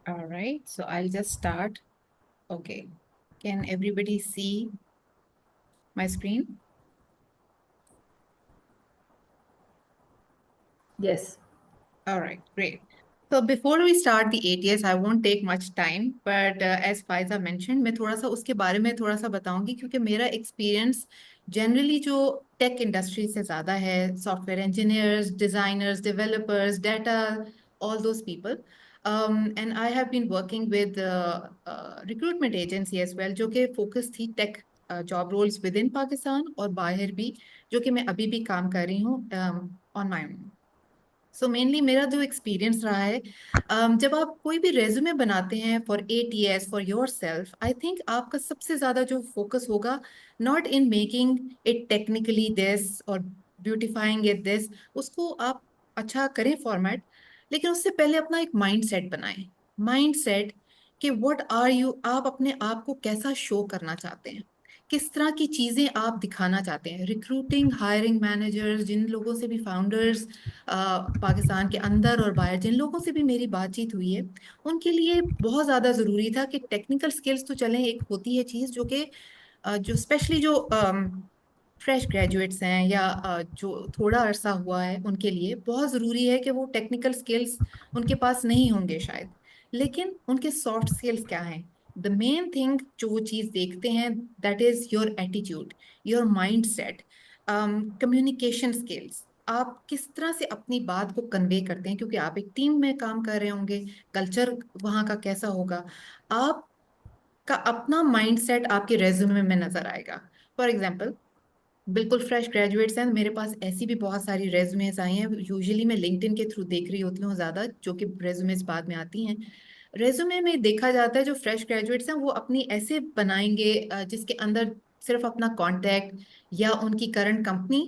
All right, so I'll just start. Okay, can everybody see my screen? Yes. All right, great. So before we start the ATS, I won't take much time, but as Faiza mentioned, मैं थोड़ा सा उसके बारे में थोड़ा सा बताऊंगी क्योंकि मेरा एक्सपीरियंस जनरली जो टेक इंडस्ट्री से ज़्यादा है, software engineers, designers, developers, data, all those people. And I have been working with recruitment agency as well, जो कि फोकस थी tech job roles within Pakistan और बाहर भी, जो कि मैं अभी भी काम कर रही हूँ on my own. So mainly मेरा जो एक्सपीरियंस रहा है, जब आप कोई भी रेज्यूमे बनाते हैं for ATS for your self, I think आपका सबसे ज्यादा जो फोकस होगा, not in making it technically this और ब्यूटिफाइंग इट दिस, उसको आप अच्छा करें फॉर्मेट, लेकिन उससे पहले अपना एक माइंड सेट बनाएं। माइंड सेट कि व्हाट आर यू, आप अपने आप को कैसा शो करना चाहते हैं, किस तरह की चीजें आप दिखाना चाहते हैं। रिक्रूटिंग, हायरिंग मैनेजर्स, जिन लोगों से भी, फाउंडर्स, पाकिस्तान के अंदर और बाहर जिन लोगों से भी मेरी बातचीत हुई है, उनके लिए बहुत ज़्यादा ज़रूरी था कि टेक्निकल स्किल्स तो चलें, एक होती है चीज़ जो कि जो स्पेशली जो फ्रेश ग्रेजुएट्स हैं या जो थोड़ा अरसा हुआ है, उनके लिए बहुत ज़रूरी है कि वो टेक्निकल स्किल्स उनके पास नहीं होंगे शायद, लेकिन उनके सॉफ्ट स्किल्स क्या हैं। द मेन थिंग जो वो चीज़ देखते हैं, that is your attitude, your mind set, communication skills, आप किस तरह से अपनी बात को कन्वे करते हैं, क्योंकि आप एक टीम में काम कर रहे होंगे, कल्चर वहाँ का कैसा होगा, आपका अपना माइंडसेट आपके रेज्यूमे में नजर आएगा। फॉर एग्जांपल, बिल्कुल फ्रेश ग्रेजुएट्स हैं, मेरे पास ऐसी भी बहुत सारी रेज्यूमेज आई हैं, यूजुअली मैं लिंक्डइन के थ्रू देख रही होती हूँ ज़्यादा, जो कि रेज्यूमेज बाद में आती हैं। रेज्यूमे में देखा जाता है जो फ्रेश ग्रेजुएट्स हैं वो अपनी ऐसे बनाएंगे जिसके अंदर सिर्फ अपना कॉन्टैक्ट या उनकी करंट कंपनी,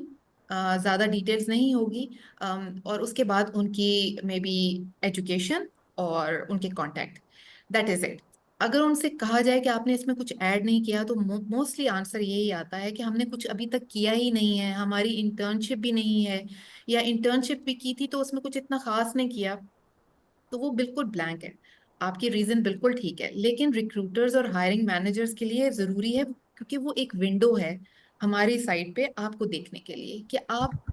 ज़्यादा डिटेल्स नहीं होगी, और उसके बाद उनकी मे बी एजुकेशन और उनके कॉन्टैक्ट, दैट इज इट। अगर उनसे कहा जाए कि आपने इसमें कुछ ऐड नहीं किया, तो मोस्टली आंसर यही आता है कि हमने कुछ अभी तक किया ही नहीं है, हमारी इंटर्नशिप भी नहीं है, या इंटर्नशिप भी की थी तो उसमें कुछ इतना खास नहीं किया। तो वो बिल्कुल ब्लैंक है। आपकी रीजन बिल्कुल ठीक है, लेकिन रिक्रूटर्स और हायरिंग मैनेजर्स के लिए जरूरी है, क्योंकि वो एक विंडो है हमारी साइड पे आपको देखने के लिए कि आप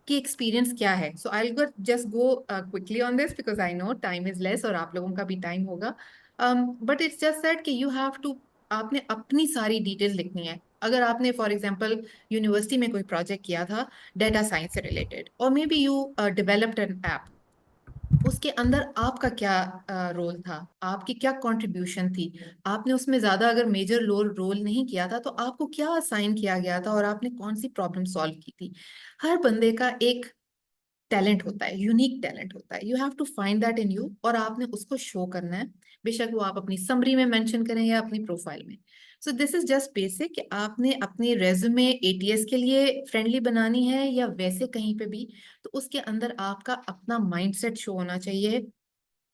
की एक्सपीरियंस क्या है। So I will just go quickly on this because I know time is less और आप लोगों का भी टाइम होगा। बट इट्स जस्ट दैट कि यू हैव टू, आपने अपनी सारी डिटेल्स लिखनी है। अगर आपने फॉर एग्जांपल यूनिवर्सिटी में कोई प्रोजेक्ट किया था डेटा साइंस से रिलेटेड, और may be you developed N app, उसके अंदर आपका क्या रोल था, आपकी क्या कंट्रीब्यूशन थी, आपने उसमें ज्यादा अगर मेजर रोल नहीं किया था तो आपको क्या असाइन किया गया था और आपने कौन सी प्रॉब्लम सॉल्व की थी। हर बंदे का एक टैलेंट होता है, यूनिक टैलेंट होता है, you have to find that in you, और आपने उसको शो करना है। बेशक वो आप अपनी समरी में मेंशन करें या अपनी प्रोफाइल में। सो दिस इज जस्ट बेसिक कि आपने अपनी रेज्यूमे एटीएस के लिए फ्रेंडली बनानी है या वैसे कहीं पे भी, तो उसके अंदर आपका अपना माइंडसेट शो होना चाहिए,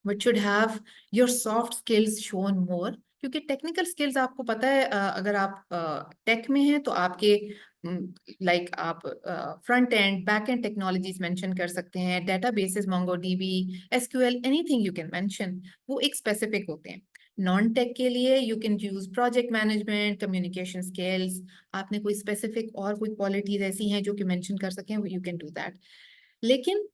which should have your soft skills shown more। क्योंकि टेक्निकल स्किल्स आपको पता है, अगर आप टेक में हैं तो आपके लाइक आप front end back and technologies mention कर सकते हैं, databases MongoDB, SQL, anything you can mention, वो एक स्पेसिफिक होते हैं। नॉन टेक के लिए you can use project management, communication skills, आपने कोई स्पेसिफिक और कोई क्वालिटीज ऐसी हैं जो कि मेंशन कर सकें, यू कैन डू दैट। लेकिन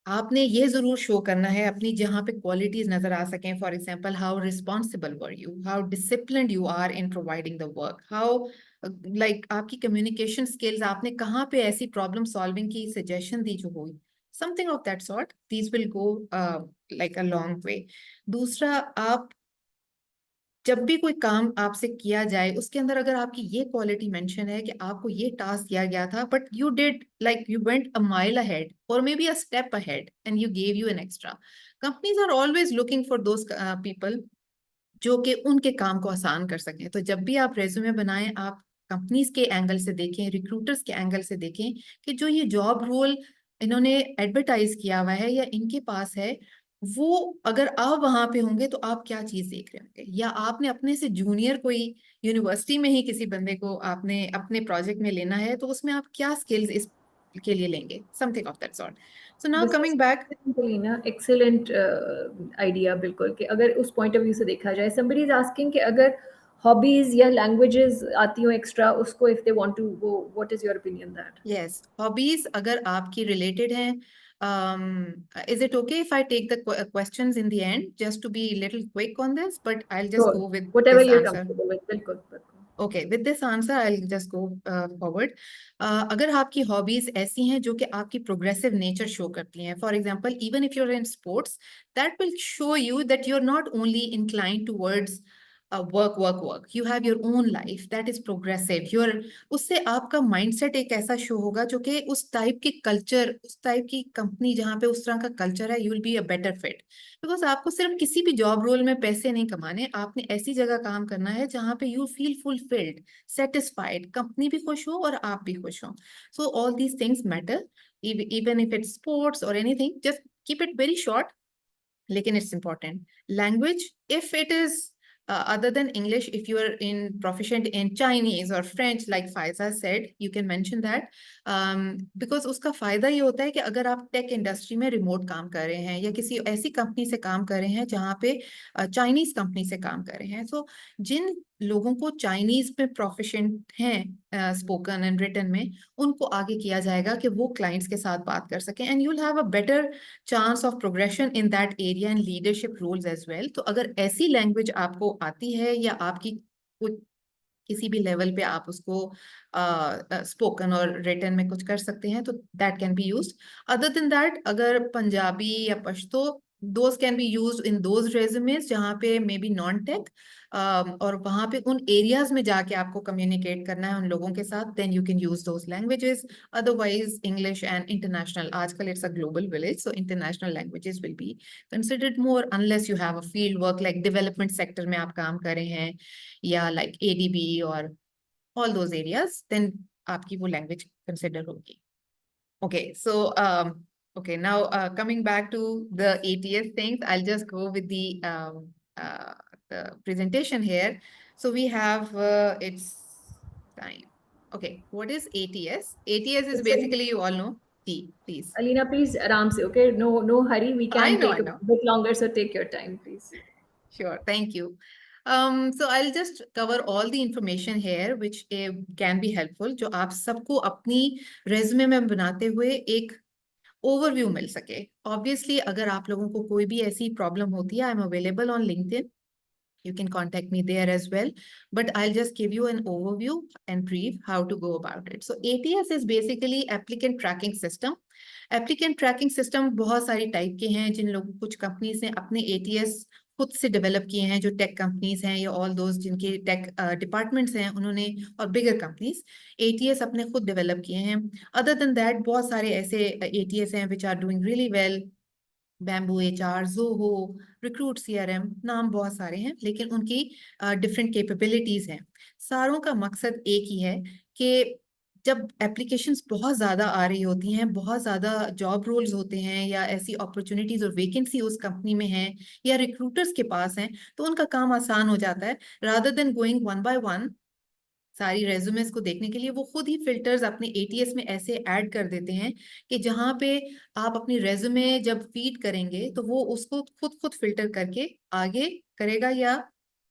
आपने ये जरूर शो करना है अपनी जहां पे क्वालिटीज नजर आ सकें, for example how responsible were you, how disciplined you are in providing the work, how like आपकी कम्युनिकेशन स्किल्स, आपने कहाँ पे ऐसी प्रॉब्लम सॉल्विंग की सजेशन दी जो हुई, something of that sort, these will go like a long way. दूसरा, आप जब भी कोई काम आपसे किया जाए उसके अंदर अगर आपकी ये क्वालिटी मेंशन है कि आपको ये टास्क दिया गया था but you did like you went a mile ahead और maybe a step ahead and you gave you an extra, companies are always looking for those people जो कि उनके काम को आसान कर सकें। तो जब भी आप रेज्यूमे बनाएं, आप कंपनीज के एंगल से देखें, रिक्रूटर्स के एंगल से देखें कि जो ये जॉब रोल इन्होंने एडवर्टाइज किया हुआ है या इनके पास है, वो अगर आप वहां पे होंगे तो आप क्या चीज देख रहे होंगे, या आपने अपने से जूनियर कोई यूनिवर्सिटी में ही किसी बंदे को आपने अपने प्रोजेक्ट में लेना है तो उसमें आप क्या स्किल्स इस के लिए लेंगे, something of that sort. So now this coming back, is ना एक्सेलेंट आइडिया, बिल्कुल, कि अगर उस पॉइंट ऑफ व्यू से देखा जाए, somebody is asking कि अगर हॉबीज या लैंग्वेजेस आती हो एक्स्ट्रा उसको, if they want to go, what is your opinion that? yes, hobbies अगर आपकी related हैं, is it okay if I take the questions in the end just to be a little quick on this, but I'll just sure, go with whatever this you are answer. Comfortable with, बिल्कुल बिल्कुल। Okay, with this answer I will just go forward. अगर आपकी hobbies ऐसी हैं जो कि आपकी progressive nature show करती हैं, for example even if you are in sports, that will show you that you are not only inclined towards work work work, you have your own life that is progressive, your उससे आपका mindset एक ऐसा show होगा जो कि उस type की culture, उस टाइप की कंपनी जहाँ पे उस तरह का कल्चर है, you will be a better fit. Because आपको सिर्फ किसी भी जॉब रोल में पैसे नहीं कमाने, आपने ऐसी जगह काम करना है जहां पे you feel fulfilled, satisfied, company भी खुश हो और आप भी खुश हो। So all these things matter, even if it's sports और anything, just keep it very short, लेकिन it's important. Language, if it is other than English, if you are in proficient in Chinese or French, like Faiza said, you can mention that, because उसका फायदा ये होता है कि अगर आप tech industry में रिमोट काम कर रहे हैं या किसी ऐसी कंपनी से काम कर रहे हैं जहाँ पे चाइनीज कंपनी से काम कर रहे हैं, तो जिन लोगों को चाइनीज में प्रोफिशिएंट हैं स्पोकन एंड रिटन में, उनको आगे किया जाएगा कि वो क्लाइंट्स के साथ बात कर सकें, and you will have a better chance of progression in that area and leadership roles as well. तो अगर ऐसी लैंग्वेज आपको आती है या आपकी कुछ किसी भी लेवल पे आप उसको स्पोकन और रिटन में कुछ कर सकते हैं, तो that can be used. Other than that, अगर पंजाबी या Pashto, those can be used in those resumes जहाँ पे मे बी नॉन टेक, और वहाँ पे उन एरियाज में जाके आपको कम्युनिकेट करना है उन लोगों के साथ, then you can use those languages. Otherwise, English and international, आजकल it's a global village, so international languages will be considered more unless you have a field work like development sector में आप काम कर रहे हैं, या like ADB और all those areas, then आपकी वो language consider होगी. Okay, so okay, now coming back to the ATS things, I'll just go with the presentation here. So we have it's time. Okay, what is ATS? ATS is it's basically, you all know. T, please. Alina, please आराम से, okay? No hurry. We I can know, I take a know. bit longer, so take your time, please. Sure, thank you. So I'll just cover all the information here which can be helpful, जो आप सबको अपनी resume में बनाते हुए एक overview मिल सके। Obviously अगर आप लोगों को कोई भी ऐसी प्रॉब्लम होती है, I am available on LinkedIn, you can contact me there as well, but I'll just give you an overview and brief how to go about it. So ATS is basically applicant tracking system. Applicant tracking system बहुत सारी type के हैं, जिन लोग कुछ companies ने अपने ATS खुद से डेवलप किए हैं, जो टेक कंपनीज हैं या ऑल दोज जिनके टेक डिपार्टमेंट्स हैं उन्होंने, और बिगर कंपनीज एटीएस अपने खुद डेवलप किए हैं। अदर देन दैट बहुत सारे ऐसे एटीएस हैं which are doing really well, bamboo HR, Zoho, recruit CRM, नाम बहुत सारे हैं, लेकिन उनकी डिफरेंट कैपेबिलिटीज हैं। सारों का मकसद एक ही है कि जब एप्लीकेशंस बहुत ज़्यादा आ रही होती हैं, बहुत ज़्यादा जॉब रोल्स होते हैं या ऐसी अपॉर्चुनिटीज और वैकेंसी उस कंपनी में है या रिक्रूटर्स के पास हैं, तो उनका काम आसान हो जाता है। Rather than going one by one सारी रेज्यूमेस को देखने के लिए, वो खुद ही फिल्टर्स अपने एटीएस में ऐसे ऐड कर देते हैं कि जहां पे आप अपनी रेज्यूमे जब फीड करेंगे तो वो उसको खुद खुद फिल्टर करके आगे करेगा या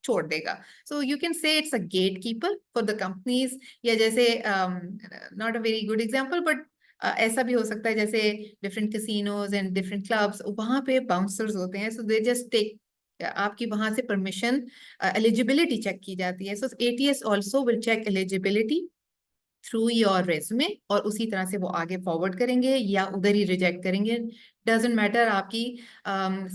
छोड़ देगा। So you can say it's a gatekeeper for the companies, या जैसे not a very good example but ऐसा भी हो सकता है जैसे different casinos and different clubs, वहां पे बाउंसर्स होते हैं, सो दे जस्ट टेक आपकी वहां से परमिशन, एलिजिबिलिटी चेक की जाती है। So ATS also will check eligibility through your resume, और उसी तरह से वो आगे फॉरवर्ड करेंगे या उधर ही रिजेक्ट करेंगे। डजेंट मैटर आपकी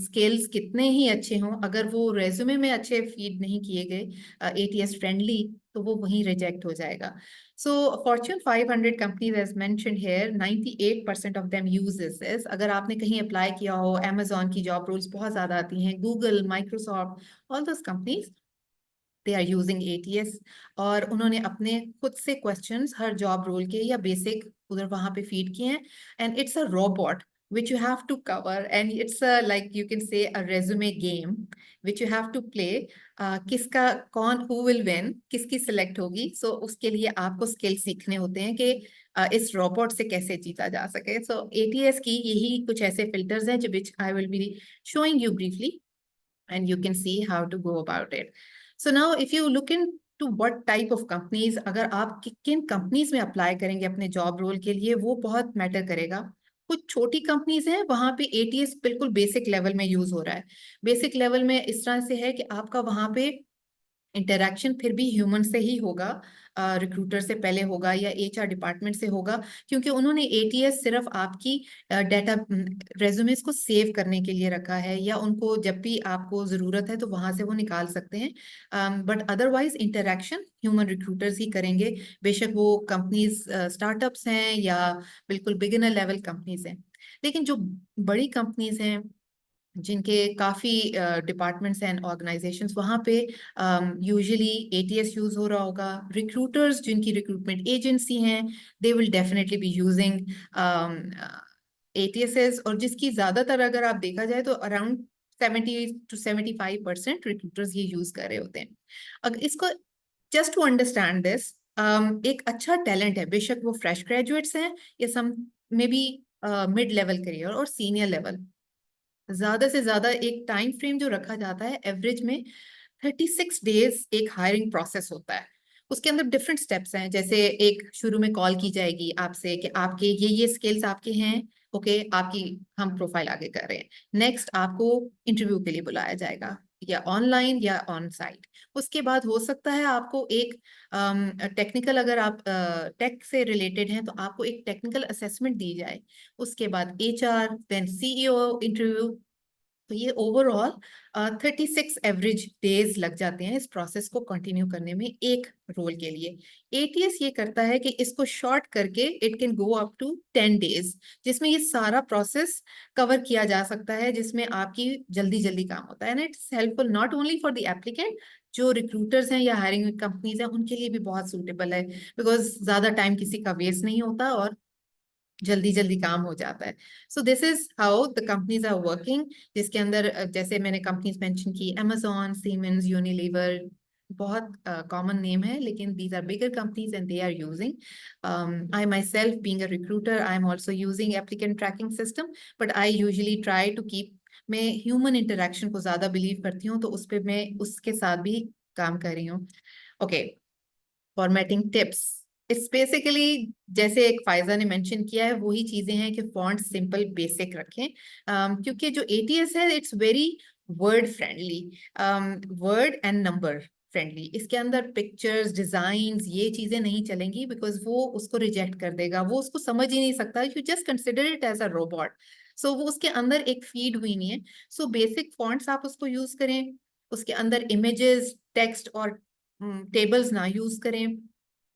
स्किल्स कितने ही अच्छे हों, अगर वो रेज्यूमे में अच्छे फीड नहीं किए गए एटीएस फ्रेंडली, तो वो वहीं रिजेक्ट हो जाएगा। So Fortune 500 companies as mentioned here, 98% of them uses this. अगर आपने कहीं अप्लाई किया हो, Amazon की जॉब रोल्स बहुत ज्यादा आती हैं, Google, Microsoft, all those companies, they are using ATS, और उन्होंने अपने खुद से क्वेश्चंस हर जॉब रोल के या बेसिक उधर वहां पे फीड किए हैं, and it's a robot. which you have to cover, and it's a, like you can say, a resume game which you have to play. किसका कौन, who will win, किसकी select होगी, so उसके लिए आपको स्किल सीखने होते हैं कि इस रोबोट से कैसे जीता जा सके. सो एटीएस की यही कुछ ऐसे फिल्टर्स हैं जो which I will be showing you briefly, and you can see how to go about it. So now if you look into what type of companies, अगर आप किन कंपनीज में अप्लाई करेंगे अपने जॉब रोल के लिए, वो बहुत मैटर करेगा. कुछ छोटी कंपनीज हैं वहां पे एटीएस बिल्कुल बेसिक लेवल में यूज हो रहा है. बेसिक लेवल में इस तरह से है कि आपका वहां पे इंटरैक्शन फिर भी ह्यूमन से ही होगा, रिक्रूटर से पहले होगा या एचआर डिपार्टमेंट से होगा, क्योंकि उन्होंने एटीएस सिर्फ आपकी डाटा रेज्यूमेस को सेव करने के लिए रखा है, या उनको जब भी आपको ज़रूरत है तो वहां से वो निकाल सकते हैं. But otherwise interaction human recruiters ही करेंगे, बेशक वो कंपनीज स्टार्टअप्स हैं या बिल्कुल बिगिनर लेवल कंपनीज हैं. लेकिन जो बड़ी कंपनीज हैं जिनके काफी डिपार्टमेंट्स एंड ऑर्गेनाइजेशंस, वहां पे यूजुअली एटीएस यूज हो रहा होगा. रिक्रूटर्स जिनकी रिक्रूटमेंट एजेंसी हैं, they will definitely be using ATS, और जिसकी ज्यादातर अगर आप देखा जाए तो अराउंड 70 to 75% रिक्रूटर्स ये यूज कर रहे होते हैं. अगर इसको जस्ट टू अंडरस्टैंड दिस, एक अच्छा टैलेंट है, बेशक वो फ्रेश ग्रेजुएट्स हैं या some maybe mid level career और सीनियर लेवल, ज्यादा से ज्यादा एक टाइम फ्रेम जो रखा जाता है एवरेज में 36 डेज एक हायरिंग प्रोसेस होता है. उसके अंदर डिफरेंट स्टेप्स हैं, जैसे एक शुरू में कॉल की जाएगी आपसे कि आपके ये स्किल्स आपके हैं, ओके, आपकी हम प्रोफाइल आगे कर रहे हैं. नेक्स्ट आपको इंटरव्यू के लिए बुलाया जाएगा, या ऑनलाइन या ऑन साइट. उसके बाद हो सकता है आपको एक टेक्निकल, अगर आप टेक से रिलेटेड हैं तो आपको एक टेक्निकल असेसमेंट दी जाए. उसके बाद एचआर, देन सीईओ इंटरव्यू. तो ये ओवरऑल 36 एवरेज डेज लग जाते हैं इस प्रोसेस को कंटिन्यू करने में एक रोल के लिए. एटीएस ये करता है कि इसको शॉर्ट करके it can go up to 10 days, जिसमें ये सारा प्रोसेस कवर किया जा सकता है, जिसमें आपकी जल्दी जल्दी काम होता है. And it's helpful not only for the applicant, जो रिक्रूटर्स हैं या हायरिंग कंपनीज हैं उनके लिए भी बहुत सूटेबल है, बिकॉज ज्यादा टाइम किसी का वेस्ट नहीं होता और जल्दी जल्दी काम हो जाता है. So this is how the companies are working, जिसके अंदर जैसे मैंने कंपनीज मेंशन की, amazon, siemens, unilever, बहुत कॉमन नेम है, लेकिन these are bigger companies and they are using. I myself being a recruiter, I am also using applicant tracking system, but I usually try to keep, मैं human interaction को ज्यादा believe करती हूँ, तो उस पे मैं उसके साथ भी काम कर रही हूँ. Okay, formatting tips, it's basically जैसे एक फायजा ने मेंशन किया है वही चीजें हैं कि फॉन्ट सिंपल बेसिक रखें. क्योंकि जो एटीएस है it's very word friendly, word and number friendly. इसके अंदर पिक्चर्स, डिजाइन्स, ये चीजें नहीं चलेंगी, बिकॉज वो उसको रिजेक्ट कर देगा, वो उसको समझ ही नहीं सकता. You just consider it as a robot. So वो उसके अंदर एक फीड हुई नहीं है. सो बेसिक फॉन्ट्स आप उसको यूज करें. उसके अंदर इमेजेस, टेक्स्ट और टेबल्स ना यूज करें.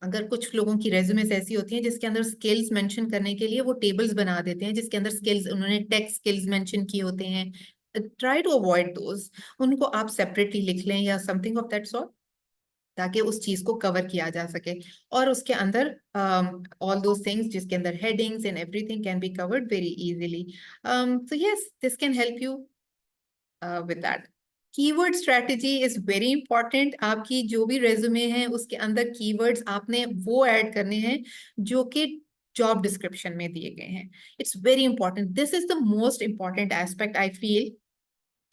अगर कुछ लोगों की रेज्यूमेस ऐसी होती हैं जिसके अंदर स्किल्स मेंशन करने के लिए वो टेबल्स बना देते हैं, जिसके अंदर स्किल्स, उन्होंने टेक स्किल्स मेंशन किए होते हैं, ट्राई टू अवॉइड दोज. उनको आप सेपरेटली लिख लें या समथिंग ऑफ दैट सॉर्ट, ताकि उस चीज को कवर किया जा सके. और उसके अंदर ऑल दोज थिंग्स जिसके अंदर headings and everything can be covered very easily. So yes, this can help you with that. Keyword strategy is very important. आपकी जो भी रेज्यूमे है उसके अंदर कीवर्ड्स आपने वो ऐड करने हैं जो कि जॉब डिस्क्रिप्शन में दिए गए हैं. It's very important. This is the most important aspect I feel,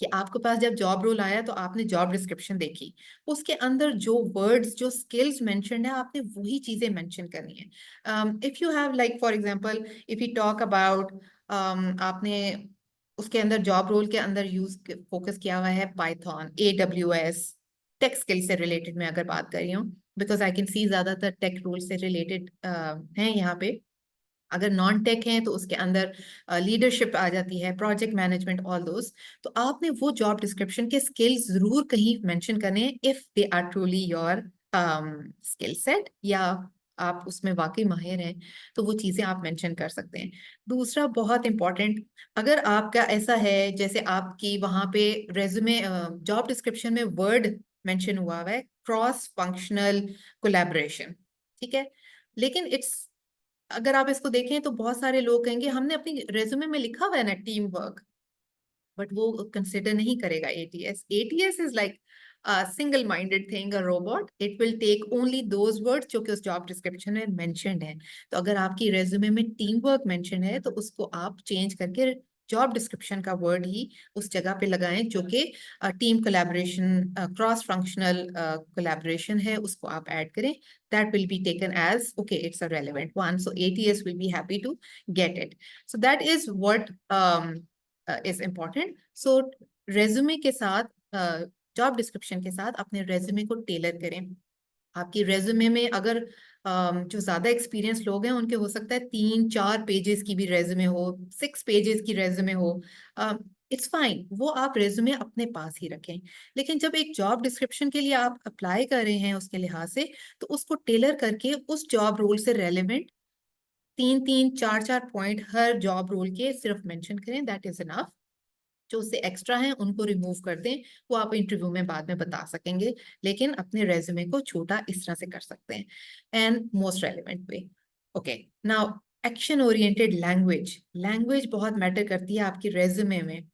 कि आपके पास जब जॉब रोल आया तो आपने जॉब डिस्क्रिप्शन देखी, उसके अंदर जो वर्ड्स, जो स्किल्स मेंशन्ड है, आपने वही चीजें मेंशन करनी है. If you have, like for example, if you talk about, आपने उसके अंदर जॉब रोल के अंदर यूज फोकस किया हुआ है पाइथन, AWS, टेक स्किल से रिलेटेड मैं अगर बात कर रही हूँ, बिकॉज आई कैन सी ज्यादातर टेक रोल से रिलेटेड हैं यहाँ पे. अगर नॉन टेक है तो उसके अंदर लीडरशिप आ जाती है, प्रोजेक्ट मैनेजमेंट, ऑल दोस. तो आपने वो जॉब डिस्क्रिप्शन के स्किल्स जरूर कहीं मेंशन करने हैं, if they are truly your skill set, या आप उसमें वाकई माहिर हैं, तो वो चीजें आप मेंशन कर सकते हैं. दूसरा बहुत इंपॉर्टेंट, अगर आपका ऐसा है जैसे आपकी वहां पे रेज्यूमे जॉब डिस्क्रिप्शन में वर्ड मेंशन हुआ हुआ है क्रॉस फंक्शनल कोलैबोरेशन, ठीक है, लेकिन इट्स अगर आप इसको देखें तो बहुत सारे लोग कहेंगे हमने अपनी रेज्यूमे में लिखा हुआ है ना टीम वर्क, बट वो कंसिडर नहीं करेगा ATS. ATS is like single minded thing, a robot. It will take only those words जो कि उस जॉब डिस्क्रिप्शन में मेंशन्ड है. तो अगर आपकी रेज्यूमे में टीम वर्क मेंशन है तो उसको आप चेंज करके जॉब डिस्क्रिप्शन का वर्ड ही उस जगह पे लगाएं जो कि team collaboration, cross functional collaboration है, उसको आप ऐड करें. That will be taken as okay, it's a relevant one. So ATS will be happy to get it. So that is what is important. So resume के साथ, job description के साथ अपने resume को टेलर करें. आपकी resume में अगर जो ज्यादा एक्सपीरियंस लोग हैं उनके हो सकता है 3-4 पेजेस की भी रेज्यूमे हो, 6 पेजेस की रेज्यूमे हो. इट्स फाइन, वो आप रेज्यूमे अपने पास ही रखें. लेकिन जब एक जॉब डिस्क्रिप्शन के लिए आप अप्लाई कर रहे हैं उसके लिहाज से, तो उसको टेलर करके उस जॉब रोल से रेलेवेंट 3-3, 4-4 पॉइंट हर जॉब रोल के सिर्फ मेंशन करें. That is enough. जो उससे एक्स्ट्रा हैं उनको रिमूव कर दें, वो आप इंटरव्यू में बाद में बता सकेंगे. लेकिन अपने रेज्यूमे को छोटा इस तरह से कर सकते हैं. And most relevant way. Okay, now action oriented language. Language बहुत मैटर करती है आपकी रेज्यूमे में.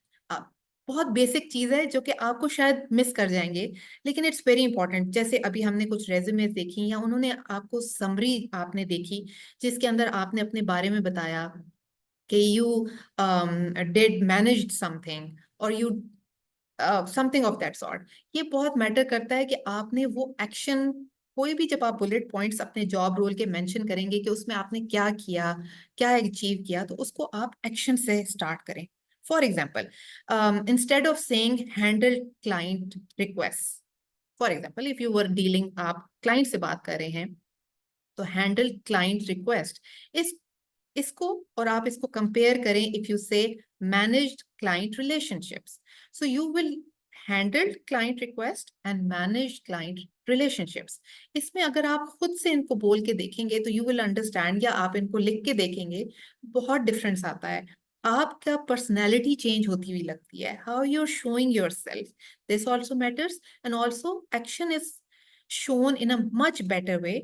बहुत बेसिक चीज है जो कि आपको शायद मिस कर जाएंगे, लेकिन इट्स वेरी इंपॉर्टेंट. जैसे अभी हमने कुछ रेज्यूमे देखी या उन्होंने आपको समरी आपने देखी जिसके अंदर आपने अपने बारे में बताया कि you did managed something or you something of that sort. ये बहुत मैटर करता है कि आपने वो एक्शन, कोई भी जब आप बुलेट पॉइंट्स अपने जॉब रोल के मेंशन करेंगे कि उसमें आपने क्या किया, क्या अचीव किया, तो उसको आप एक्शन से स्टार्ट करें. For example, instead of saying handle client request, for example if you were dealing, आप क्लाइंट से बात कर रहे हैं, तो हैंडल क्लाइंट रिक्वेस्ट, इस इसको और आप इसको कंपेयर करें इफ यू से managed client relationships. So you will handled client request and managed client relationships. इसमें अगर आप खुद से इनको बोल के देखेंगे तो यू विल अंडरस्टैंड, या आप इनको लिख के देखेंगे, बहुत डिफरेंस आता है. आपका पर्सनैलिटी चेंज होती हुई लगती है. How you are showing yourself, this also matters. And also action is shown in a much better way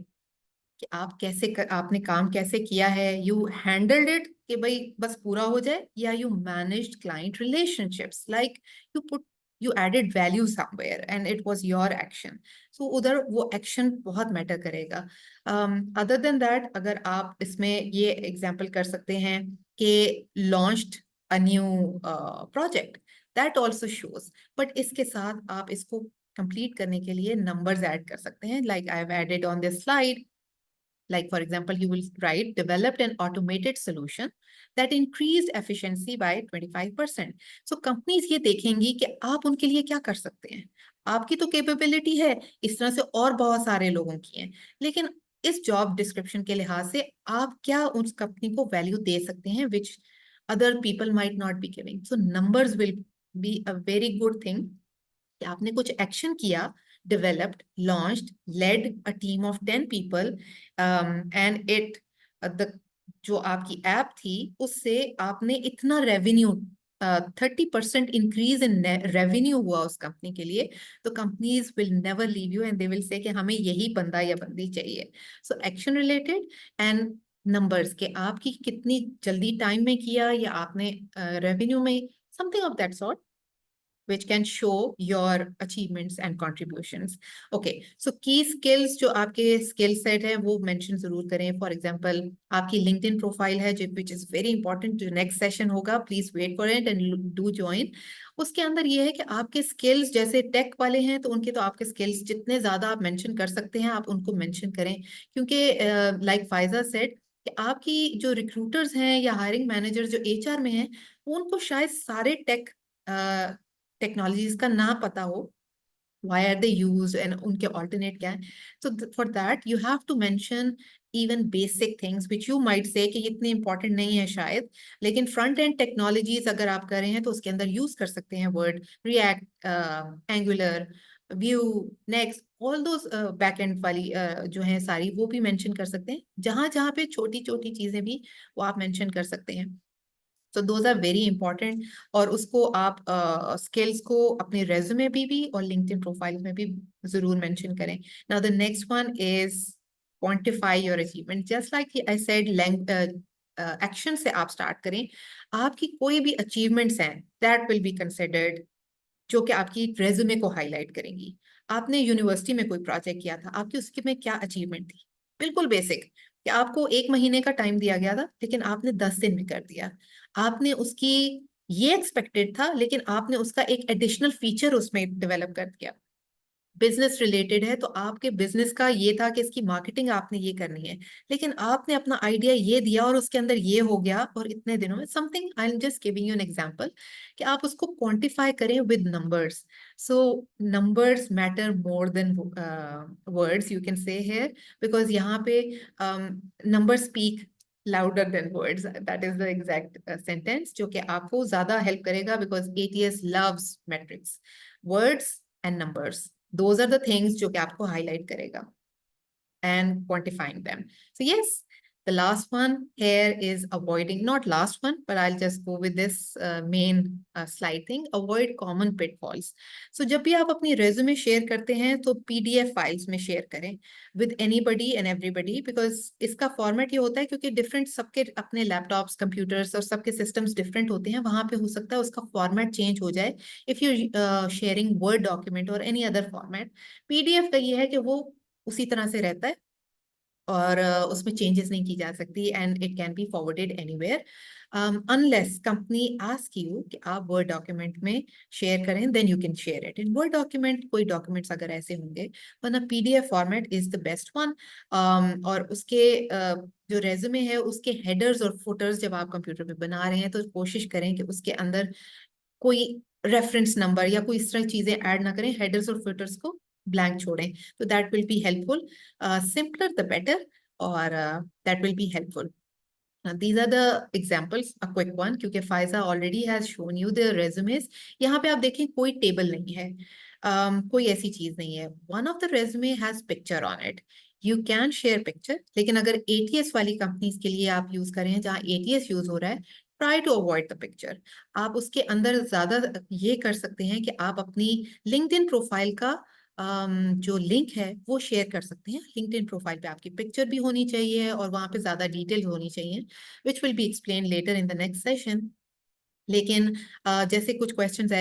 कि आप कैसे आपने काम कैसे किया है. यू हैंडल्ड इट कि भाई बस पूरा हो जाए, या you managed client relationships, like you put, you added value somewhere and it was your action. So उधर वो एक्शन बहुत मैटर करेगा. अदर देन दैट, अगर आप इसमें ये एग्जांपल कर सकते हैं कि launched a new project, that also shows. But इसके साथ आप इसको कंप्लीट करने के लिए नंबर्स ऐड कर सकते हैं, like I have added on this slide. Like, for example, you will write, developed an automated solution that increased efficiency by 25%. So companies ये देखेंगी कि आप उनके लिए क्या कर सकते हैं. आपकी तो कैपेबिलिटी है, इस तरह से और बहुत सारे लोगों की है, लेकिन इस जॉब डिस्क्रिप्शन के लिहाज से आप क्या उस कंपनी को वैल्यू दे सकते हैं which other people might not be giving. So numbers will be a very good thing कि आपने कुछ एक्शन किया, developed, launched, led a team of 10 people, and it the जो आपकी ऐप थी उससे आपने इतना रेवेन्यू, 30% इंक्रीज इन रेवेन्यू हुआ उस कंपनी के लिए. तो companies will never leave you and they will say कि हमें यही बंदा या बंदी चाहिए. So action related and numbers के आपकी कितनी जल्दी टाइम में किया या आपने रेवेन्यू में, something of that sort, which can show your achievements and contributions. Okay, so key skills जो आपके skill set है वो mention जरूर करें. For example, आपकी LinkedIn profile है which is very important. जो next session होगा, please wait for it and do join. उसके अंदर ये है कि आपके skills जैसे tech वाले हैं तो उनके तो आपके skills जितने ज्यादा आप mention कर सकते हैं आप उनको mention करें, क्योंकि like फायजा said कि आपकी जो रिक्रूटर्स हैं या हायरिंग मैनेजर जो एचआर में हैं, उनको शायद सारे टेक टेक्नोलॉजीज का ना पता हो, why are they used and उनके alternate क्या है. So for that you have to mention even basic things which you might say कि इतने important नहीं है शायद, लेकिन front end technologies अगर आप कर रहे हैं तो उसके अंदर use कर सकते हैं word React, Angular, Vue, Next, all those back end वाली जो है सारी वो भी mention कर सकते हैं. जहां जहां पे छोटी छोटी चीजें भी वो आप mention कर सकते हैं. तो दोज आर वेरी इंपॉर्टेंट. और उसको आप स्किल्स को अपने रेज्यूमे भी और लिंक्डइन प्रोफाइल में भी जरूर मेंशन करें. Now the next one is quantify your achievement, just like I said, action से आप स्टार्ट करें। आपकी कोई भी अचीवमेंट्स हैं दैट विल बी कंसिडर्ड, जो कि आपकी रेज्यूमे को हाईलाइट करेंगी। आपने यूनिवर्सिटी में कोई प्रोजेक्ट किया था, आपकी उसके में क्या अचीवमेंट थी, बिल्कुल बेसिक, कि आपको 1 महीने का टाइम दिया गया था लेकिन आपने 10 दिन में कर दिया। आपने उसकी, ये एक्सपेक्टेड था लेकिन आपने उसका एक एडिशनल फीचर उसमें डेवलप कर दिया। बिजनेस रिलेटेड है तो आपके बिजनेस का ये था कि इसकी मार्केटिंग आपने ये करनी है, लेकिन आपने अपना आइडिया ये दिया और उसके अंदर ये हो गया और इतने दिनों में something. I am just giving you an example कि आप उसको क्वांटिफाई करें with numbers. So numbers matter more than words, you can से हियर, बिकॉज यहाँ पे number speak louder than words, that is the exact sentence जो कि आपको ज्यादा हेल्प करेगा, because ATS loves metrics, words and numbers, those are the things जो कि आपको highlight करेगा and quantifying them. So yes, the last one here is avoiding, not last one, but I'll just go with this main slide thing, avoid common pitfalls. So जब भी आप अपनी resume share करते हैं तो PDF files में share करें with anybody and everybody, because इसका format ये होता है क्योंकि different, सबके अपने laptops, computers और सबके systems different होते हैं, वहां पे हो सकता है उसका format change हो जाए if you're sharing Word document or any other format. PDF का ये है कि वो उसी तरह से रहता है और उसमें चेंजेस नहीं की जा सकती, and it can be forwarded anywhere unless company ask you कि आप वर्ड डॉक्यूमेंट में शेयर करें, then you can share it in word document. कोई डॉक्यूमेंट्स अगर ऐसे होंगे, वरना PDF format is the best one. और उसके जो रेज्यूमे है उसके हेडर्स और फुटर्स जब आप कंप्यूटर पे बना रहे हैं तो कोशिश करें कि उसके अंदर कोई रेफरेंस नंबर या कोई इस तरह चीजें ऐड ना करें, हेडर्स और फुटर्स को ब्लैंक छोड़ें, तो that will be helpful. Simpler the better, और that will be helpful. These are the examples, a quick one, क्योंकि Faiza already has shown you the resumes। यहाँ पे आप देखें कोई टेबल नहीं है, कोई ऐसी चीज नहीं है। One of the resume has picture on it, you can share picture, लेकिन अगर ATS वाली कंपनीज के लिए आप यूज करें जहाँ ATS यूज हो रहा है, try to avoid the picture. आप उसके अंदर ज्यादा ये कर सकते हैं कि आप अपनी लिंक्डइन प्रोफाइल का जो लिंक है वो शेयर कर सकते हैं। लिंक्डइन प्रोफाइल पे आपकी पिक्चर भी होनी चाहिए और वहां पे ज्यादा डिटेल होनी चाहिए, which will be explain letter in the next session. लेकिन जैसे कुछ क्वेश्चंस आ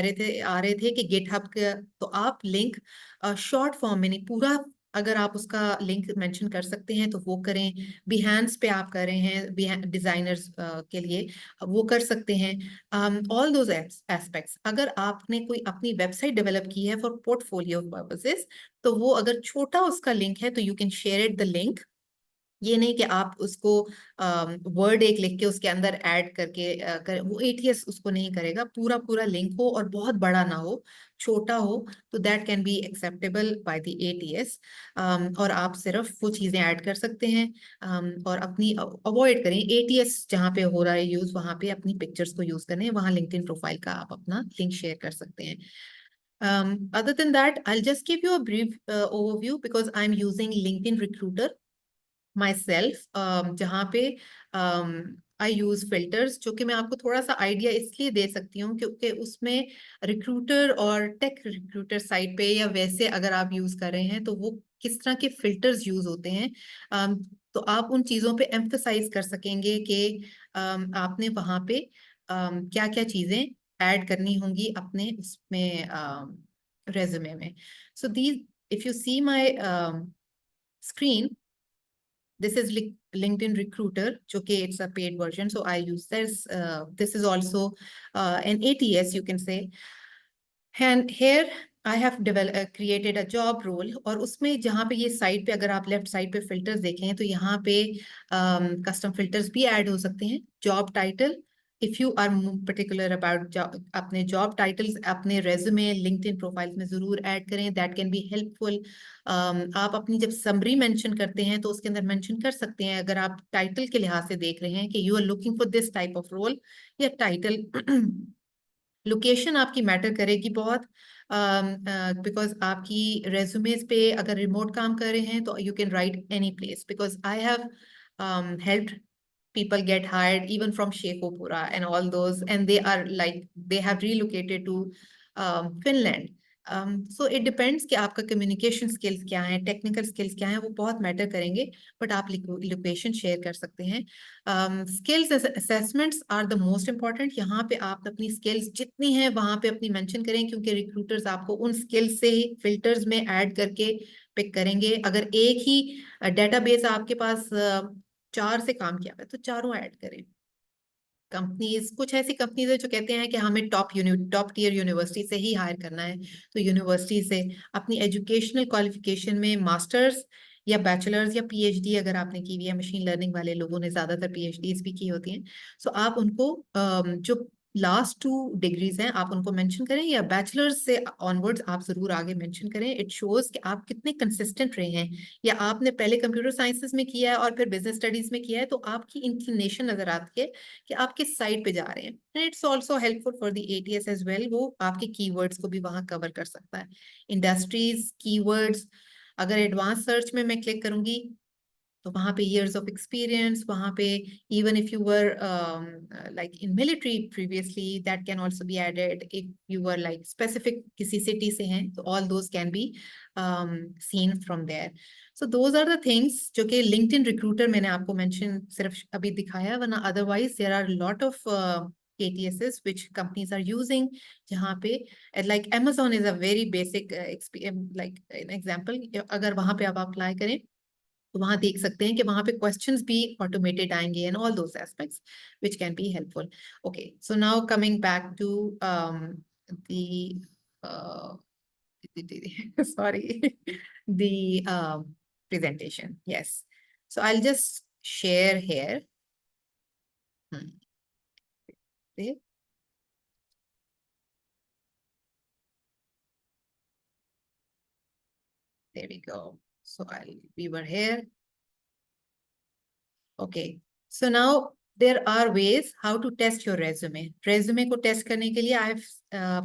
रहे थे कि गिटहब का, तो आप लिंक शॉर्ट फॉर्म में नहीं, पूरा अगर आप उसका लिंक मेंशन कर सकते हैं तो वो करें। बिहेंस पे आप कर रहे हैं डिजाइनर्स के लिए, वो कर सकते हैं। ऑल दोज एस्पेक्ट्स, अगर आपने कोई अपनी वेबसाइट डेवलप की है फॉर पोर्टफोलियो पर्पसेस, तो वो अगर छोटा उसका लिंक है तो you can share it the link. ये नहीं कि आप उसको वर्ड एक लिख के उसके अंदर ऐड करके वो ATS उसको नहीं करेगा। पूरा पूरा लिंक हो और बहुत बड़ा ना हो, छोटा हो, तो that can be acceptable by the ATS। और आप सिर्फ वो चीजें ऐड कर सकते हैं। और अपनी अवॉइड करें ATS जहाँ पे हो रहा है यूज, वहां पे अपनी पिक्चर्स को यूज करें, वहां लिंक्डइन प्रोफाइल का आप अपना लिंक शेयर कर सकते हैं। Other than that, I'll just give you a brief overview because I'm using LinkedIn Recruiter my self, जहाँ पे आई यूज फिल्टर्स, जो कि मैं आपको थोड़ा सा आइडिया इसलिए दे सकती हूँ क्योंकि उसमें रिक्रूटर और टेक रिक्रूटर साइट पे या वैसे अगर आप यूज कर रहे हैं तो वो किस तरह के फिल्टर्स यूज होते हैं, तो आप उन चीजों पे एम्फसाइज कर सकेंगे कि आपने वहाँ पे क्या क्या चीजें ऐड करनी होंगी अपने उसमें रेज्यूमे में। So these, if you see my screen, this is LinkedIn Recruiter, okay, it's a paid version, so I use this. This is also an ATS, you can say. And here I have developed created a job role, और उसमें जहाँ पे ये side पे, अगर आप left side पे filters देखें तो यहाँ पे कस्टम फिल्टर्स भी ऐड हो सकते हैं। Job title, if you are particular about अपने जॉब टाइटल्स अपने रेज्यूमे लिंक्डइन प्रोफाइल में जरूर ऐड करें, दैट कैन बी हेल्पफुल। आप अपनी जब समरी मेंशन करते हैं तो उसके अंदर मेंशन कर सकते हैं, अगर आप टाइटल के लिहाज से देख रहे हैं कि you are looking for this type of role या टाइटल। लोकेशन आपकी मैटर करेगी बहुत, बिकॉज आपकी रेज्यूमेज पे अगर रिमोट काम कर रहे हैं तो you can write any place, because I have helped people get hired even from Shekhopura and all those, and they are like they have relocated to Finland, so it depends कि आपका communication skills क्या है, technical skills क्या है, वो बहुत matter करेंगे। But आप लोकेशन शेयर कर सकते हैं। Skills assessments are the most important. यहाँ पे आप अपनी स्किल्स जितनी हैं वहाँ पे अपनी मेंशन करें, क्योंकि रिक्रूटर्स आपको उन स्किल्स से ही फिल्टर्स में ऐड करके पिक करेंगे। अगर एक ही डेटाबेस आपके पास 4 से काम किया हुआ है तो चारों ऐड करें। कंपनीज, कुछ ऐसी कंपनीज है जो कहते हैं कि हमें टॉप टीयर यूनिवर्सिटी से ही हायर करना है, तो यूनिवर्सिटी से अपनी एजुकेशनल क्वालिफिकेशन में मास्टर्स या बैचलर्स या पीएचडी अगर आपने की हुई है, मशीन लर्निंग वाले लोगों ने ज्यादातर पीएचडीज भी की होती हैं, सो आप उनको जो लास्ट 2 डिग्रीज हैं आप उनको मेंशन करें, या बैचलर्स से ऑनवर्ड्स आप जरूर आगे मेंशन करें। इट शोज कि आप कितने कंसिस्टेंट रहे हैं, या आपने पहले कंप्यूटर साइंसेज में किया है और फिर बिजनेस स्टडीज में किया है, तो आपकी इंक्लिनेशन नजर आती है कि आप किस साइड पे जा रहे हैं। And it's also helpful for the ATS as well, वो आपके कीवर्ड्स को भी वहां कवर कर सकता है। इंडस्ट्रीज, कीवर्ड्स, अगर एडवांस सर्च में मैं क्लिक करूंगी तो वहां पे years of experience, वहां पे even if you were like in military previously, that can also be added. If you were like specific किसी city से हैं तो all those can be seen from there. So those are the things जो कि LinkedIn recruiter मैंने आपको mention सिर्फ अभी दिखाया, वरना otherwise there are a lot of KTSs which companies are using, जहाँ पे like Amazon is a very basic like an example। अगर वहां पे आप अप्लाई करें तो वहां देख सकते हैं कि वहां पे क्वेश्चंस भी ऑटोमेटेड आएंगे and all those aspects which can be helpful. Okay, so now coming back to the sorry, the presentation. Yes, so I'll just share here. There we go. So we were here. Okay, so now there are ways how to test your resume. Resume को test करने के लिए I've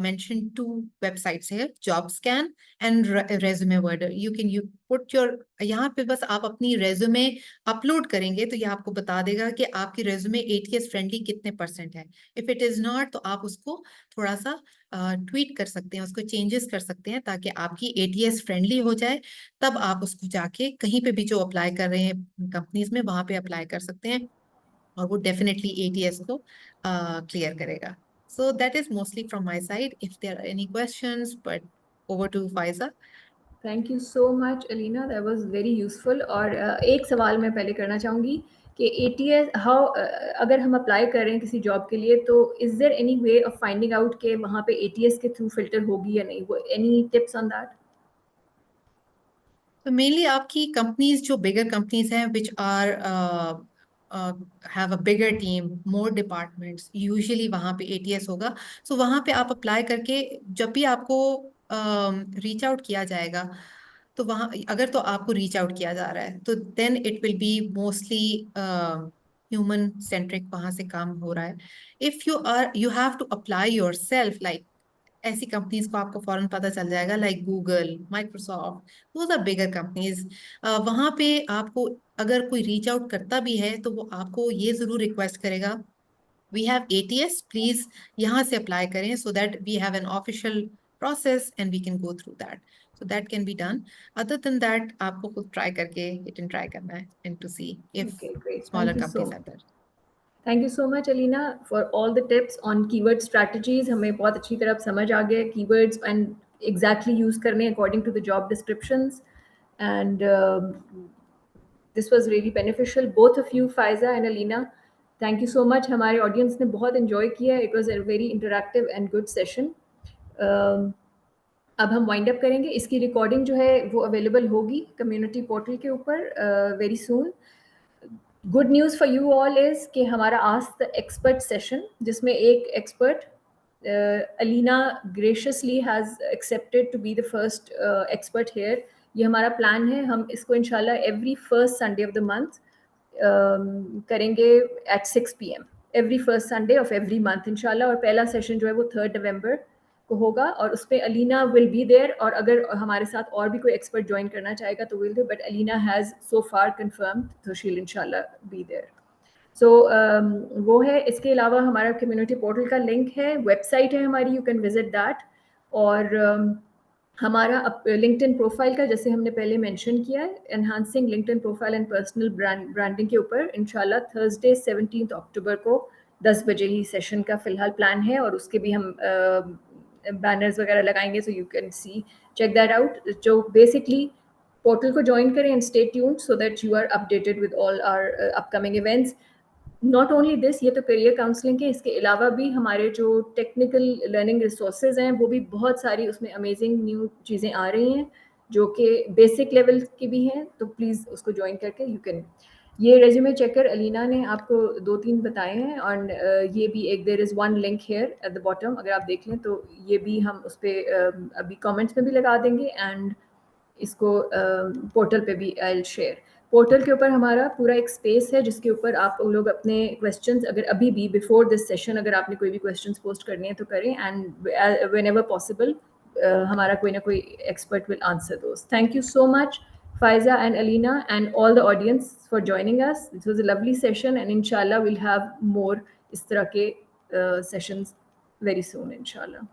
mentioned 2 websites here, JobScan and Resume Worder. You put your, यहाँ पे बस आप अपनी resume upload करेंगे तो ये आपको बता देगा कि आपकी resume ATS friendly कितने % है। If it is not तो आप उसको थोड़ा सा ट्वीट कर सकते हैं, उसको चेंजेस कर सकते हैं ताकि आपकी ATS फ्रेंडली हो जाए। तब आप उसको जाके कहीं पे भी जो अप्लाई कर रहे हैं कंपनीज में वहां पे अप्लाई कर सकते हैं, और वो डेफिनेटली ATS को क्लियर करेगा। So that is mostly from my side. If there are any questions, but over to Faiza. Thank you so much Alina, that was very useful. और एक सवाल मैं पहले करना चाहूँगी कि एटीएस हाउ, अगर हम अप्लाई कर रहे हैं किसी जॉब के लिए तो is there any way of finding out के वहाँ पे एटीएस के थ्रू फिल्टर होगी या नहीं, वो एनी टिप्स ऑन दैट? तो मेनली आपकी कंपनीज जो बिगर कंपनीज हैं which are have a bigger team, more departments, usually वहां पे ATS होगा। सो वहां पे आप अप्लाई करके जब भी आपको रीच आउट किया जाएगा, तो वहां अगर तो आपको रीच आउट किया जा रहा है तो then it will be mostly human centric, वहां से काम हो रहा है। If you have to apply yourself, like ऐसी कंपनीज को आपको फौरन पता चल जाएगा, like Google, Microsoft, those are bigger companies. वहां पे आपको अगर कोई रीच आउट करता भी है तो वो आपको ये जरूर रिक्वेस्ट करेगा, वी हैव ATS, प्लीज यहाँ से अप्लाई करें, so that we have an official process and we can go through that. So that can be done. Other than that आपको खुद ट्राई करके हिट एंड ट्राई करना है and to see if okay great, smaller companies are there. Thank you so much Alina for all the tips on keyword strategies. हमें बहुत अच्छी तरह समझ आ गया कीवर्ड्स एंड एग्जैक्टली यूज़ करने according to the job descriptions. And this was really beneficial, both of you Faiza and Alina. Thank you so much, हमारे audience ने बहुत इन्जॉय किया, it was a very interactive and good session. अब हम wind up करेंगे, इसकी recording जो है वो अवेलेबल होगी कम्युनिटी पोर्टल के ऊपर very soon. Good news for you all is कि हमारा आस्क द एक्सपर्ट सेशन, जिसमें एक expert Alina graciously has accepted to be the first expert here. ये हमारा प्लान है, हम इसको इंशाल्लाह every first Sunday of the month करेंगे at 6 PM, every first Sunday of every month इंशाल्लाह। और पहला सेशन जो है वो 3 नवंबर को होगा, और उस पर अलीना विल बी देयर, और अगर हमारे साथ और भी कोई एक्सपर्ट ज्वाइन करना चाहेगा तो will they, but Alina has so far confirm, तो शी विल इंशाल्लाह बी देयर। सो वो है। इसके अलावा हमारा कम्युनिटी पोर्टल का लिंक है, वेबसाइट है हमारी, यू कैन विजिट दैट। और हमारा लिंक्डइन प्रोफाइल का जैसे हमने पहले मेंशन किया है, enhancing LinkedIn profile and personal branding के ऊपर इंशाल्लाह थर्सडे 17 अक्टूबर को 10 बजे ही सेशन का फिलहाल प्लान है, और उसके भी हम बैनर्स वगैरह लगाएंगे, so you can see check that out. जो बेसिकली पोर्टल को ज्वाइन करें and stay tuned so that you are updated with all our upcoming events. Not only this, ये तो करियर काउंसलिंग के, इसके अलावा भी हमारे जो टेक्निकल लर्निंग रिसोर्सेज हैं वो भी बहुत सारी उसमें अमेजिंग न्यू चीज़ें आ रही हैं जो कि बेसिक लेवल की भी हैं, तो प्लीज़ उसको ज्वाइन करके यू कैन। ये रेज्यूमे चेकर अलीना ने आपको 2-3 बताए हैं, और ये भी एक there is one link here at the bottom, अगर आप देख लें तो ये भी हम उस पर अभी कमेंट्स में भी लगा देंगे, एंड इसको पोर्टल पे भी आई विल शेयर। पोर्टल के ऊपर हमारा पूरा एक स्पेस है जिसके ऊपर आप लोग अपने क्वेश्चंस, अगर अभी भी बिफोर दिस सेशन अगर आपने कोई भी क्वेश्चंस पोस्ट करने हैं तो करें, एंड व्हेन एवर पॉसिबल हमारा कोई ना कोई expert will answer those. Thank you so much Faiza and Alina and all the audience for joining us. This was a lovely session, and inshallah we'll have more इस तरह के sessions very soon, inshallah.